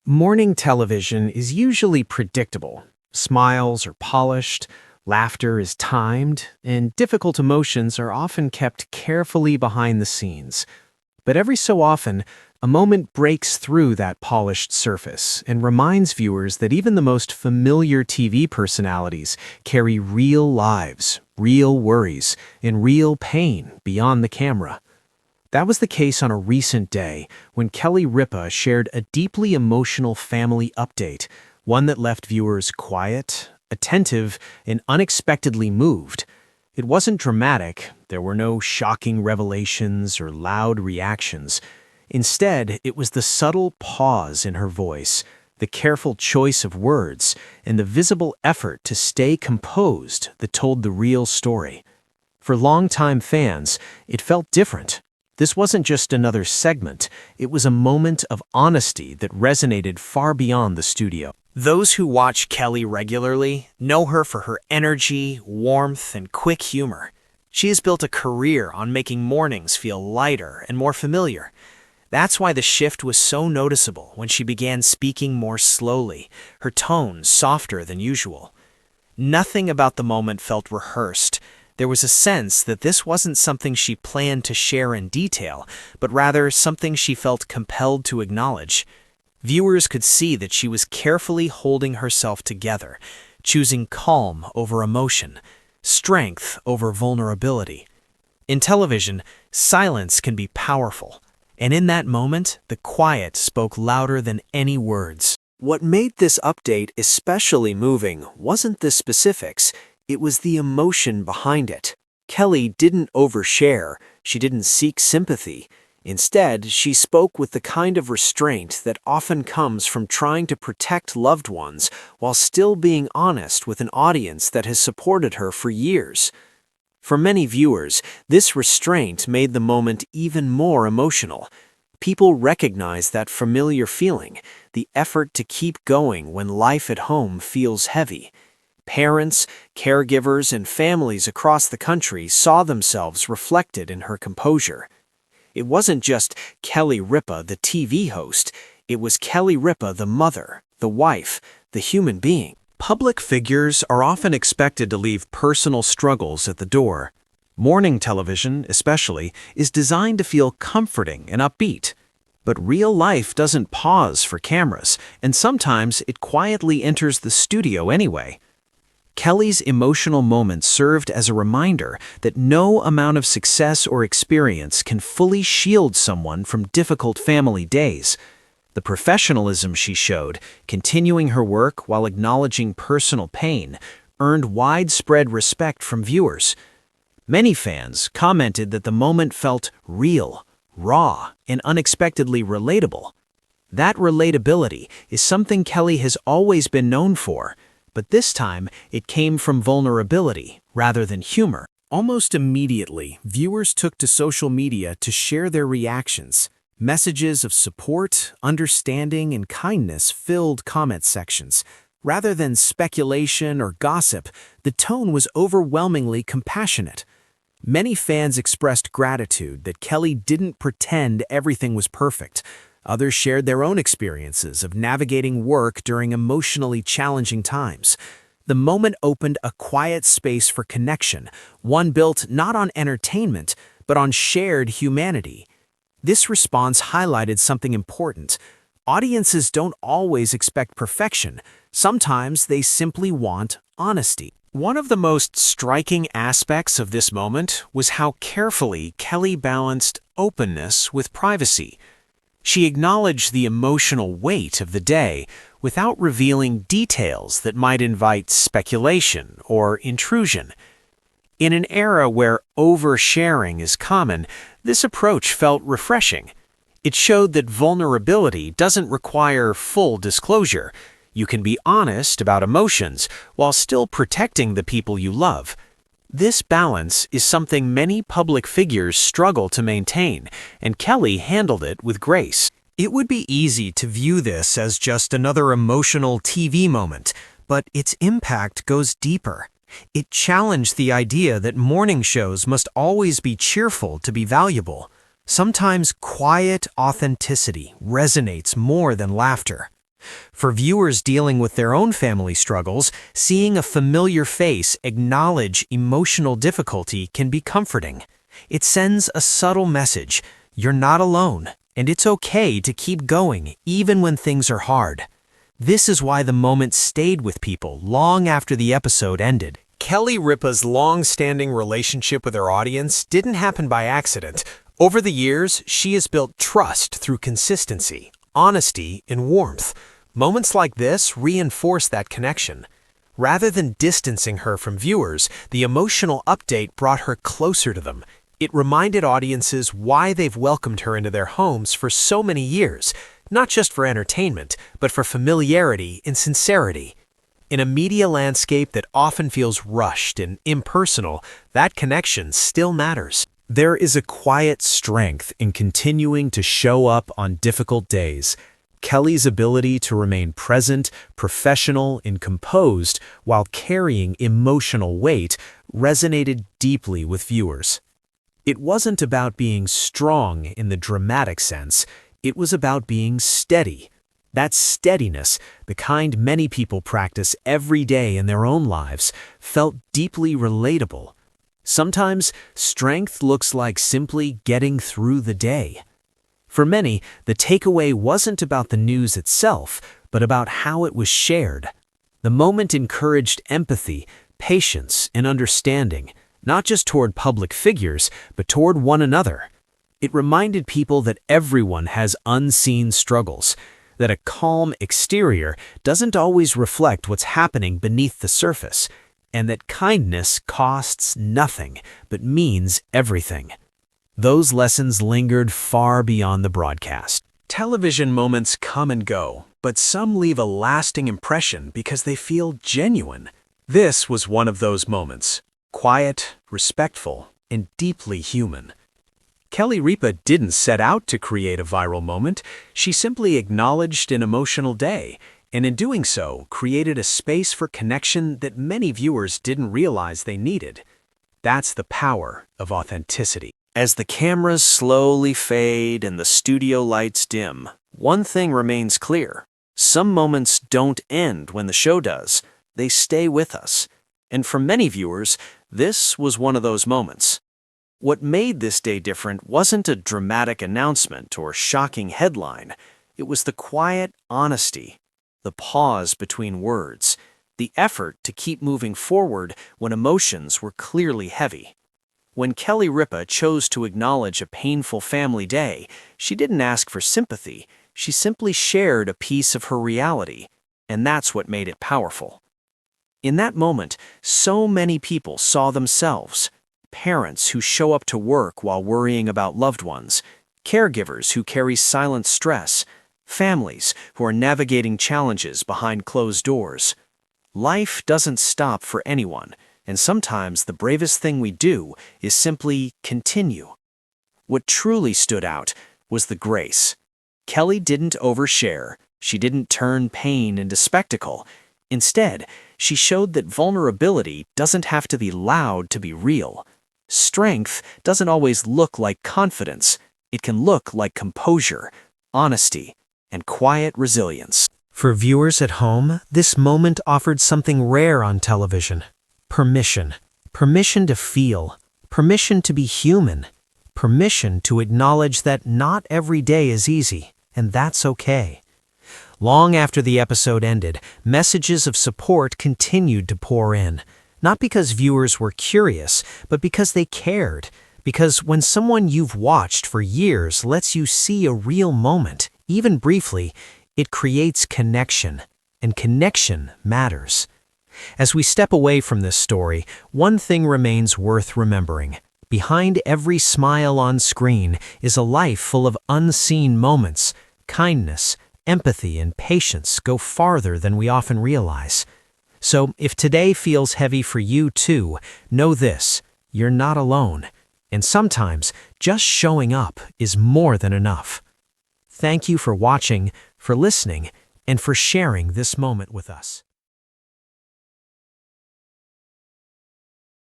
Morning television is usually predictable. Smiles are polished, laughter is timed, and difficult emotions are often kept carefully behind the scenes. But every so often, a moment breaks through that polished surface and reminds viewers that even the most familiar TV personalities carry real lives, real worries, and real pain beyond the camera. That was the case on a recent day when Ripa shared a deeply emotional family update, one that left viewers quiet, attentive, and unexpectedly moved. It wasn't dramatic, there were no shocking revelations or loud reactions. Instead, it was the subtle pause in her voice, the careful choice of words, and the visible effort to stay composed that told the real story. For longtime fans, it felt different. This wasn't just another segment, it was a moment of honesty that resonated far beyond the studio. Those who watch Kelly regularly know her for her energy, warmth, and quick humor. She has built a career on making mornings feel lighter and more familiar. That's why the shift was so noticeable when she began speaking more slowly, her tone softer than usual. Nothing about the moment felt rehearsed. There was a sense that this wasn't something she planned to share in detail, but rather something she felt compelled to acknowledge. Viewers could see that she was carefully holding herself together, choosing calm over emotion, strength over vulnerability. In television, silence can be powerful, and in that moment, the quiet spoke louder than any words. What made this update especially moving wasn't the specifics, it was the emotion behind it. Kelly didn't overshare, she didn't seek sympathy. Instead, she spoke with the kind of restraint that often comes from trying to protect loved ones while still being honest with an audience that has supported her for years. For many viewers, this restraint made the moment even more emotional. People recognize that familiar feeling, the effort to keep going when life at home feels heavy. Parents, caregivers, and families across the country saw themselves reflected in her composure. It wasn't just Ripa, the TV host, it was Ripa, the mother, the wife, the human being. Public figures are often expected to leave personal struggles at the door. Morning television, especially, is designed to feel comforting and upbeat. But real life doesn't pause for cameras, and sometimes it quietly enters the studio anyway. Kelly's emotional moment served as a reminder that no amount of success or experience can fully shield someone from difficult family days. The professionalism she showed, continuing her work while acknowledging personal pain, earned widespread respect from viewers. Many fans commented that the moment felt real, raw, and unexpectedly relatable. That relatability is something Kelly has always been known for, but this time it came from vulnerability rather than humor. Almost immediately, viewers took to social media to share their reactions. Messages of support, understanding, and kindness filled comment sections. Rather than speculation or gossip, the tone was overwhelmingly compassionate. Many fans expressed gratitude that Kelly didn't pretend everything was perfect. Others shared their own experiences of navigating work during emotionally challenging times. The moment opened a quiet space for connection, one built not on entertainment, but on shared humanity. This response highlighted something important. Audiences don't always expect perfection. Sometimes they simply want honesty. One of the most striking aspects of this moment was how carefully Kelly balanced openness with privacy. She acknowledged the emotional weight of the day without revealing details that might invite speculation or intrusion. In an era where oversharing is common, this approach felt refreshing. It showed that vulnerability doesn't require full disclosure. You can be honest about emotions while still protecting the people you love. This balance is something many public figures struggle to maintain, and Kelly handled it with grace. It would be easy to view this as just another emotional TV moment, but its impact goes deeper. It challenged the idea that morning shows must always be cheerful to be valuable. Sometimes quiet authenticity resonates more than laughter. For viewers dealing with their own family struggles, seeing a familiar face acknowledge emotional difficulty can be comforting. It sends a subtle message: you're not alone, and it's okay to keep going even when things are hard. This is why the moment stayed with people long after the episode ended. Kelly Ripa's long-standing relationship with her audience didn't happen by accident. Over the years, she has built trust through consistency, honesty, and warmth. Moments like this reinforce that connection. Rather than distancing her from viewers, the emotional update brought her closer to them. It reminded audiences why they've welcomed her into their homes for so many years, not just for entertainment, but for familiarity and sincerity. In a media landscape that often feels rushed and impersonal, that connection still matters. There is a quiet strength in continuing to show up on difficult days. Kelly's ability to remain present, professional, and composed while carrying emotional weight resonated deeply with viewers. It wasn't about being strong in the dramatic sense, it was about being steady. That steadiness, the kind many people practice every day in their own lives, felt deeply relatable. Sometimes, strength looks like simply getting through the day. For many, the takeaway wasn't about the news itself, but about how it was shared. The moment encouraged empathy, patience, and understanding, not just toward public figures, but toward one another. It reminded people that everyone has unseen struggles, that a calm exterior doesn't always reflect what's happening beneath the surface, and that kindness costs nothing, but means everything. Those lessons lingered far beyond the broadcast. Television moments come and go, but some leave a lasting impression because they feel genuine. This was one of those moments. Quiet, respectful, and deeply human. Kelly Ripa didn't set out to create a viral moment. She simply acknowledged an emotional day, and in doing so, created a space for connection that many viewers didn't realize they needed. That's the power of authenticity. As the cameras slowly fade and the studio lights dim, one thing remains clear. Some moments don't end when the show does. They stay with us. And for many viewers, this was one of those moments. What made this day different wasn't a dramatic announcement or shocking headline. It was the quiet honesty, the pause between words, the effort to keep moving forward when emotions were clearly heavy. When Kelly Ripa chose to acknowledge a painful family day, she didn't ask for sympathy. She simply shared a piece of her reality, and that's what made it powerful. In that moment, so many people saw themselves. Parents who show up to work while worrying about loved ones, caregivers who carry silent stress, families who are navigating challenges behind closed doors. Life doesn't stop for anyone, and sometimes the bravest thing we do is simply continue. What truly stood out was the grace. Kelly didn't overshare. She didn't turn pain into spectacle. Instead, she showed that vulnerability doesn't have to be loud to be real. Strength doesn't always look like confidence. It can look like composure, honesty, and quiet resilience. For viewers at home, this moment offered something rare on television. Permission. Permission to feel. Permission to be human. Permission to acknowledge that not every day is easy, and that's okay. Long after the episode ended, messages of support continued to pour in. Not because viewers were curious, but because they cared. Because when someone you've watched for years lets you see a real moment, even briefly, it creates connection. And connection matters. As we step away from this story, one thing remains worth remembering. Behind every smile on screen is a life full of unseen moments. Kindness, empathy, and patience go farther than we often realize. So, if today feels heavy for you too, know this: you're not alone. And sometimes, just showing up is more than enough. Thank you for watching, for listening, and for sharing this moment with us.